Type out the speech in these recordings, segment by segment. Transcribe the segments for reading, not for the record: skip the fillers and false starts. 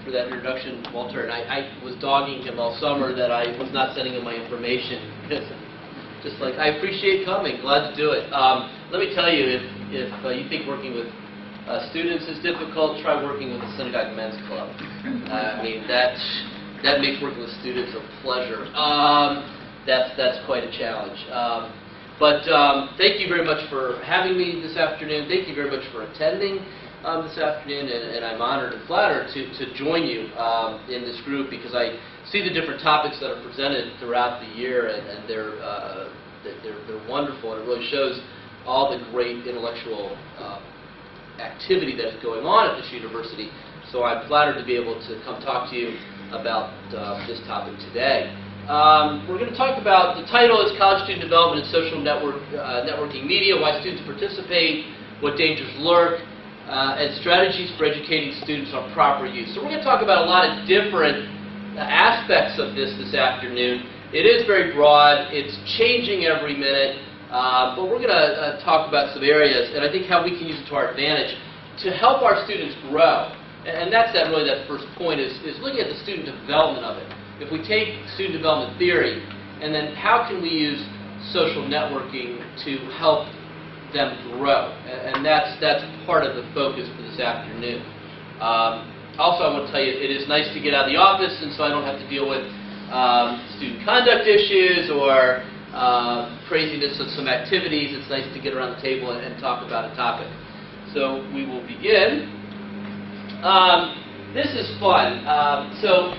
for that introduction, Walter. And I was dogging him all summer that I was not sending him my information. Just like, I appreciate coming, glad to do it. Let me tell you, if you think working with students is difficult, try working with the Synagogue Men's Club. I mean, that makes working with students a pleasure. That's quite a challenge. But thank you very much for having me this afternoon. Thank you very much for attending this afternoon, and I'm honored and flattered to join you in this group, because I see the different topics that are presented throughout the year, and they're wonderful, and it really shows all the great intellectual activity that is going on at this university. So I'm flattered to be able to come talk to you about this topic today. We're going to talk about, the title is College Student Development and Social Networking Media, Why Students Participate, What Dangers Lurk, and Strategies for Educating Students on Proper Use. So we're going to talk about a lot of different aspects of this afternoon. It is very broad, it's changing every minute, but we're going to talk about some areas, and I think how we can use it to our advantage to help our students grow. And that's really that first point, is looking at the student development of it. If we take student development theory, and then how can we use social networking to help them grow? And that's part of the focus for this afternoon. Also, I want to tell you, it is nice to get out of the office, and so I don't have to deal with student conduct issues or craziness of some activities. It's nice to get around the table and talk about a topic. So we will begin. This is fun. So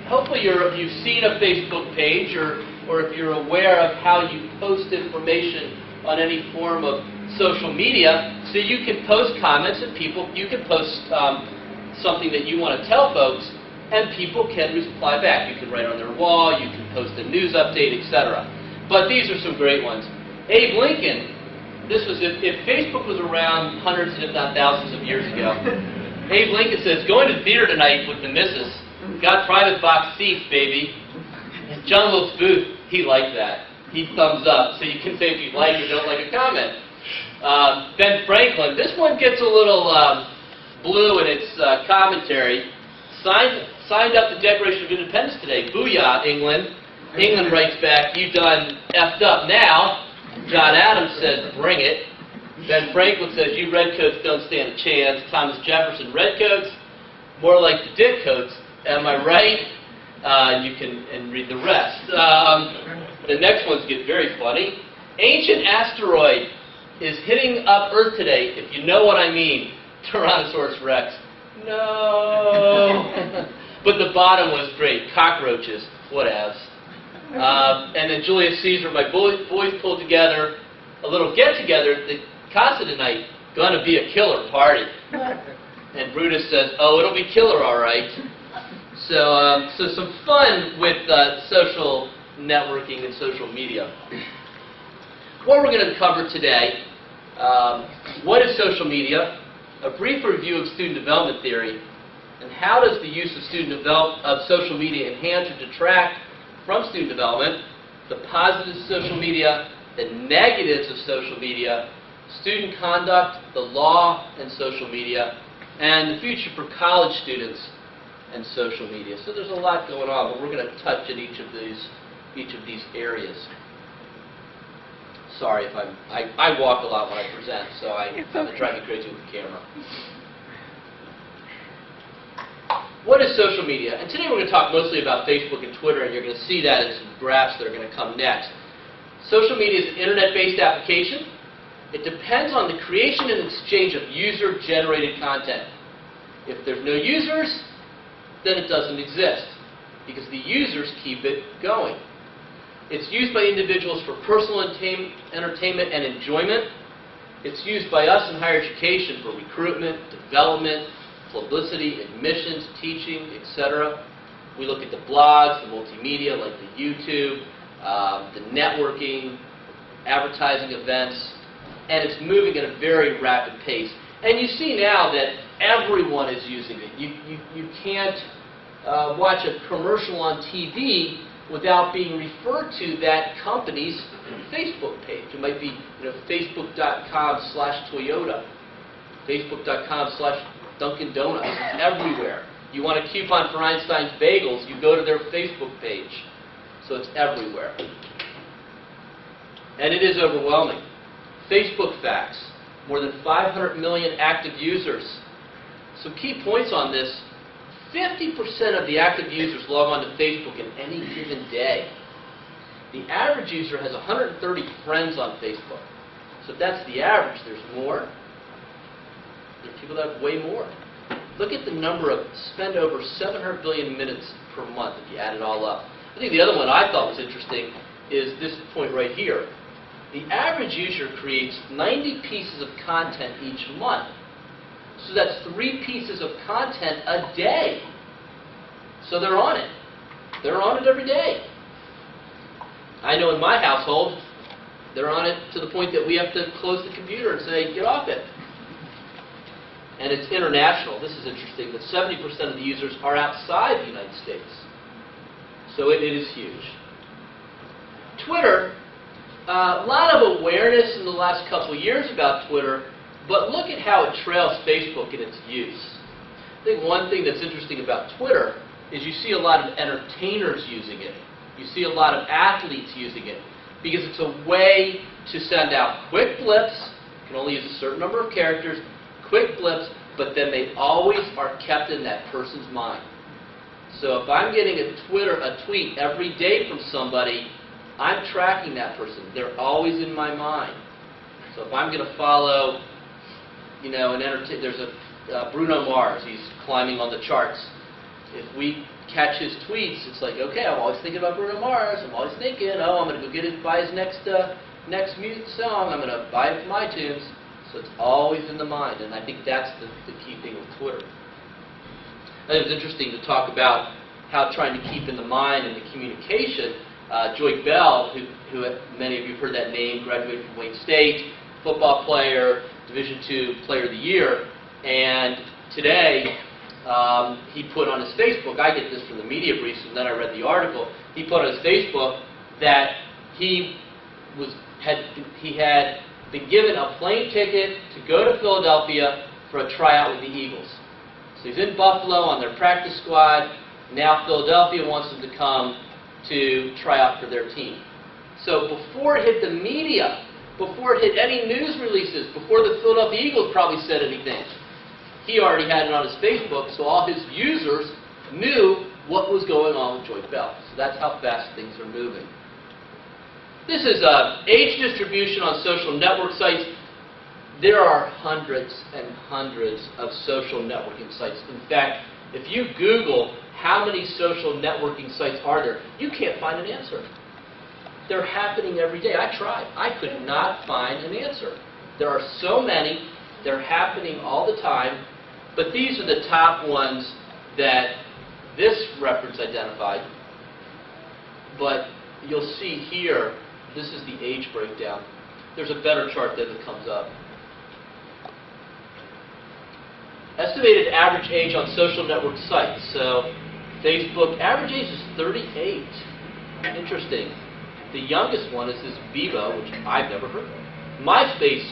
hopefully you've seen a Facebook page, or if you're aware of how you post information on any form of social media, so you can post comments, and you can post something that you want to tell folks, and people can reply back. You can write on their wall, you can post a news update, etc. But these are some great ones. Abe Lincoln, this was if Facebook was around hundreds, if not thousands of years ago. Abe Lincoln says, going to theater tonight with the missus. Got private box seats, baby. And John Wilkes Booth, he liked that. He thumbs up. So you can say if you like or don't like a comment. Ben Franklin, this one gets a little blue in its commentary. Signed up the Declaration of Independence today. Booyah, England. England writes back, you done effed up now. John Adams said, bring it. Ben Franklin says, you redcoats don't stand a chance. Thomas Jefferson, redcoats, more like the dickcoats. Am I right? You can read the rest. The next ones get very funny. Ancient asteroid is hitting up Earth today, if you know what I mean. Tyrannosaurus Rex. No. But the bottom was great. Cockroaches. Whatevs. And then Julius Caesar, my boys pulled together a little get-together at the casa tonight. Gonna be a killer party. And Brutus says, oh, it'll be killer, all right. So some fun with social networking and social media. What we're going to cover today, what is social media, a brief review of student development theory, and how does the use of social media enhance or detract from student development, the positives of social media, the negatives of social media, student conduct, the law and social media, and the future for college students and social media. So there's a lot going on, but we're going to touch on each of these areas. Sorry if I walk a lot when I present, so I'm driving me crazy with the camera. What is social media? And today we're going to talk mostly about Facebook and Twitter, and you're going to see that in some graphs that are going to come next. Social media is an internet-based application. It depends on the creation and exchange of user-generated content. If there's no users, then it doesn't exist, because the users keep it going. It's used by individuals for personal entertainment and enjoyment. It's used by us in higher education for recruitment, development, publicity, admissions, teaching, etc. We look at the blogs, the multimedia like the YouTube, the networking, advertising events, and it's moving at a very rapid pace. And you see now that everyone is using it. You can't watch a commercial on TV without being referred to that company's Facebook page. It might be Facebook.com/Toyota, Facebook.com/Dunkin' Donuts. It's everywhere. You want a coupon for Einstein's Bagels, you go to their Facebook page. So it's everywhere. And it is overwhelming. Facebook facts, more than 500 million active users. Some key points on this: 50% of the active users log on to Facebook in any given day. The average user has 130 friends on Facebook. So if that's the average, there's more. There are people that have way more. Look at the number of, spend over 700 billion minutes per month if you add it all up. I think the other one I thought was interesting is this point right here. The average user creates 90 pieces of content each month. So that's 3 pieces of content a day. So they're on it. They're on it every day. I know in my household, they're on it to the point that we have to close the computer and say, get off it. And it's international. This is interesting, that 70% of the users are outside the United States. So it is huge. Twitter, a lot of awareness in the last couple of years about Twitter, but look at how it trails Facebook in its use. I think one thing that's interesting about Twitter is you see a lot of entertainers using it. You see a lot of athletes using it because it's a way to send out quick blips. You can only use a certain number of characters, quick blips, but then they always are kept in that person's mind. So if I'm getting a tweet every day from somebody, I'm tracking that person. They're always in my mind. So if I'm going to follow, there's a Bruno Mars. He's climbing on the charts. If we catch his tweets, it's like, okay, I'm always thinking about Bruno Mars. I'm always thinking, I'm going to go buy his next music song. I'm going to buy it from iTunes. So it's always in the mind, and I think that's the key thing with Twitter. I think it's interesting to talk about how trying to keep in the mind and the communication. Joy Bell, who many of you have heard that name, graduated from Wayne State, football player, Division II Player of the Year, and today he put on his Facebook, I get this from the media briefs, and then I read the article, he put on his Facebook that he had been given a plane ticket to go to Philadelphia for a tryout with the Eagles. So he's in Buffalo on their practice squad. Now Philadelphia wants him to come to try out for their team. So before it hit the media, before it hit any news releases, before the Philadelphia Eagles probably said anything, he already had it on his Facebook, so all his users knew what was going on with Joy Bell. So that's how fast things are moving. This is age distribution on social network sites. There are hundreds and hundreds of social networking sites. In fact, if you Google how many social networking sites are there, you can't find an answer. They're happening every day. I tried. I could not find an answer. There are so many. They're happening all the time. But these are the top ones that this reference identified. But you'll see here, this is the age breakdown. There's a better chart that comes up. Estimated average age on social network sites. So Facebook, average age is 38. Interesting. The youngest one is this Vivo, which I've never heard of. MySpace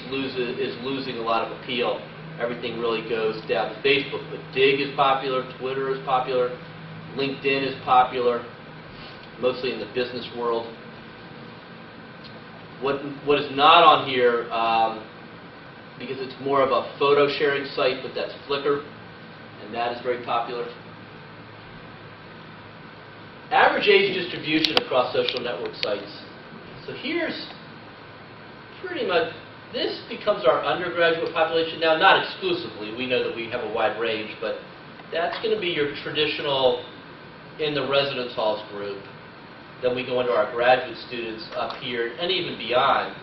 is losing a lot of appeal. Everything really goes down to Facebook. But Dig is popular, Twitter is popular, LinkedIn is popular, mostly in the business world. What is not on here, because it's more of a photo sharing site, but that's Flickr, and that is very popular. Average age distribution across social network sites. So here's pretty much, this becomes our undergraduate population. Now, not exclusively. We know that we have a wide range, but that's going to be your traditional in the residence halls group. Then we go into our graduate students up here and even beyond.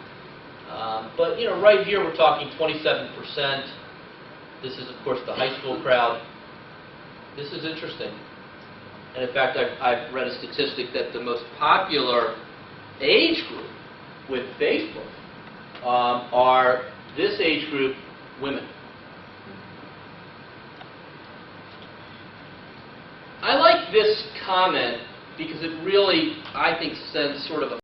But right here we're talking 27%. This is, of course, the high school crowd. This is interesting. And in fact, I've read a statistic that the most popular age group with Facebook are this age group, women. I like this comment because it really, I think, sends sort of a